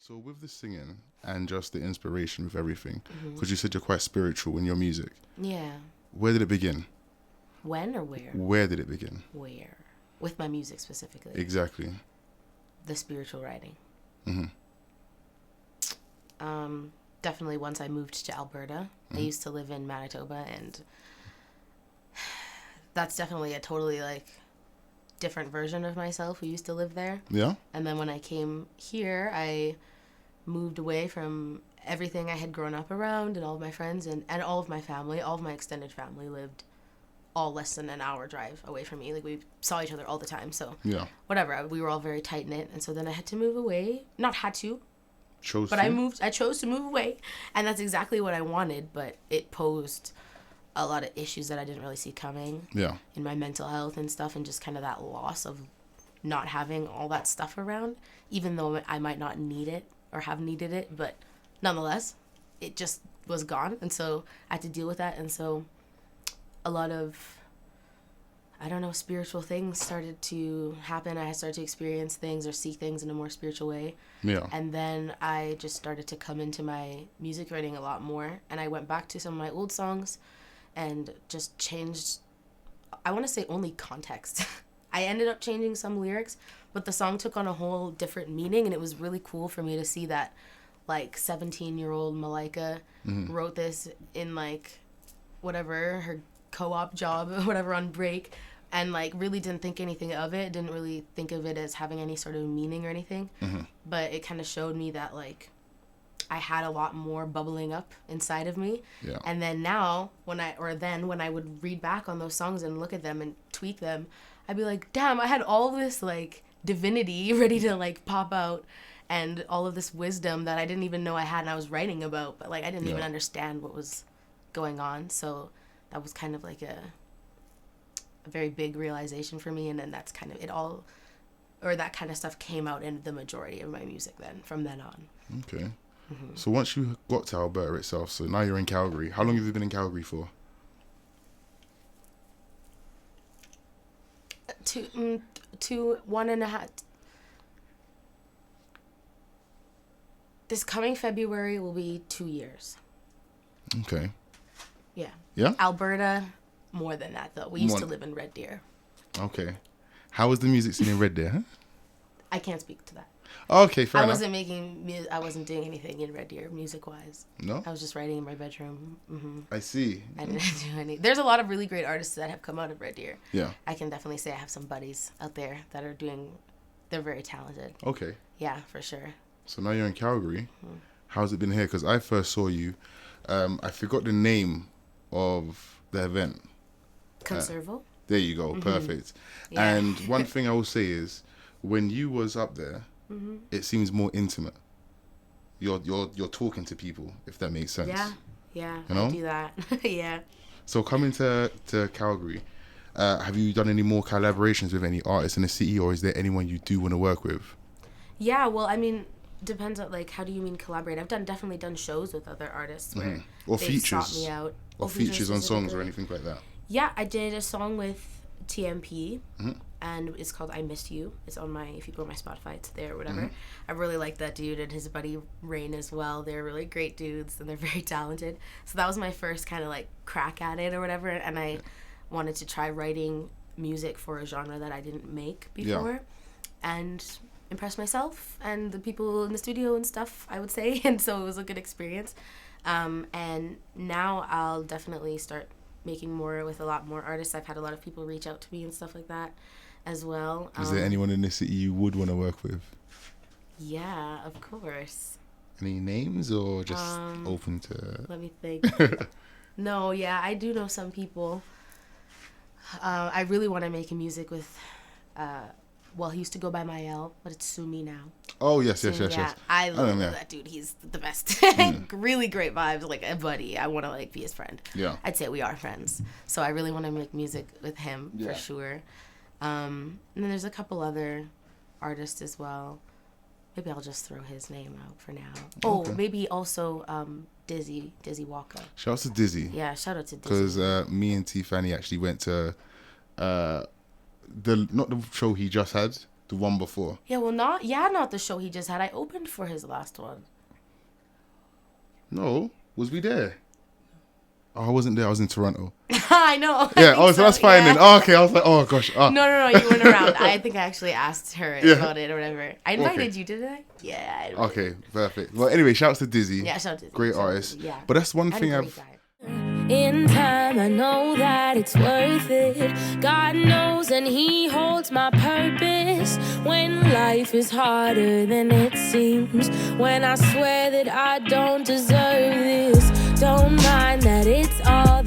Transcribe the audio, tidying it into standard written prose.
So with the singing and just the inspiration with everything, Mm-hmm. because you said you're quite spiritual in your music, Yeah. where did it begin? When or where? Where did it begin? Where? With my music specifically. Exactly. The spiritual writing. Mm-hmm. Definitely once I moved to Alberta. I used to live in Manitoba, and that's definitely a totally different version of myself who used to live there. Yeah? And then when I came here, I moved away from everything I had grown up around and all of my friends and all of my family. All of my extended family lived all less than an hour drive away from me. Like, we saw each other all the time. So Yeah. whatever, we were all very tight-knit. And so then I had to move away. Not had to, Chose but to? I chose to move away. And that's exactly what I wanted, but it posed a lot of issues that I didn't really see coming Yeah. in my mental health and stuff, and just kind of that loss of not having all that stuff around, even though I might not need it or have needed it, but nonetheless, it just was gone. And so I had to deal with that. And so a lot of, I don't know, spiritual things started to happen. I started to experience things or see things in a more spiritual way. Yeah. And then I just started to come into my music writing a lot more. And I went back to some of my old songs and just changed, I want to say only context. I ended up changing some lyrics, but the song took on a whole different meaning. And it was really cool for me to see that 17-year-old Malaika wrote this in whatever, her co-op job or whatever on break, and really didn't think anything of it, didn't really think of it as having any sort of meaning or anything. But it kind of showed me that I had a lot more bubbling up inside of me. Yeah. And then now when I would read back on those songs and look at them and tweak them, I'd be like, damn, I had all this divinity ready to pop out, and all of this wisdom that I didn't even know I had and I was writing about, but I didn't even understand what was going on. So that was kind of a very big realization for me. And then that's kind of it all, or that kind of stuff came out in the majority of my music then, from then on. Okay. So once you got to Alberta itself, so now you're in Calgary. How long have you been in Calgary for? 1.5. This coming February will be 2 years. Okay. Yeah. Yeah? Alberta, more than that, though. We used to live in Red Deer. Okay. How was the music scene in Red Deer? Huh? I can't speak to that. Oh, okay, fair enough. I wasn't doing anything in Red Deer, music-wise. No? I was just writing in my bedroom. I see. I didn't do any. There's a lot of really great artists that have come out of Red Deer. Yeah. I can definitely say I have some buddies out there that are they're very talented. Okay. Yeah, for sure. So now you're in Calgary. How's it been here? Because I first saw you, I forgot the name of the event. Conservo? There you go. Perfect. Yeah. And one thing I will say is, when you was up there, it seems more intimate. You're talking to people, if that makes sense. Yeah, You know? I do that. Yeah. So coming to Calgary, have you done any more collaborations with any artists in the city, or is there anyone you do want to work with? Yeah, well, I mean, depends on how do you mean collaborate? I've definitely done shows with other artists where Or they've features. sought me out. Or features on songs or specifically. anything like that. Yeah, I did a song with TMP, and it's called I Missed You. It's on if you go on my Spotify, it's there or whatever. I really like that dude and his buddy Rain as well. They're really great dudes, and they're very talented. So that was my first kind of crack at it or whatever, and I wanted to try writing music for a genre that I didn't make before, and impress myself and the people in the studio and stuff, I would say. And so it was a good experience. And now I'll definitely start making more with a lot more artists. I've had a lot of people reach out to me and stuff like that as well. Is there anyone in the city you would want to work with? Yeah, of course. Any names, or just open to... Let me think. No, yeah, I do know some people. I really want to make music with... he used to go by Mael, but it's Sumi now. Oh, yes. I love that dude. He's the best. Really great vibes, a buddy. I want to be his friend. Yeah. I'd say we are friends. So I really want to make music with him for sure. And then there's a couple other artists as well. Maybe I'll just throw his name out for now. Oh, maybe also Dizzy Walker. Shout out to Dizzy. Yeah, shout out to Dizzy. Because me and T Fanny actually went to not the show he just had, The one before. Yeah, well, not the show he just had. I opened for his last one. No, was we there? Oh, I wasn't there. I was in Toronto. I know. Yeah. So that's fine then. Oh, okay. I was like, oh gosh. Oh. No. You weren't around. I think I actually asked her about it or whatever. I invited you, didn't I? Yeah. Okay, perfect. Well, anyway, shouts to Dizzy. Yeah, shout out to Dizzy. Great artist. Yeah. But that's one thing I've. In time, I know that it's worth it. God knows, and He holds my purpose. When life is harder than it seems, when I swear that I don't deserve this, don't mind that it's all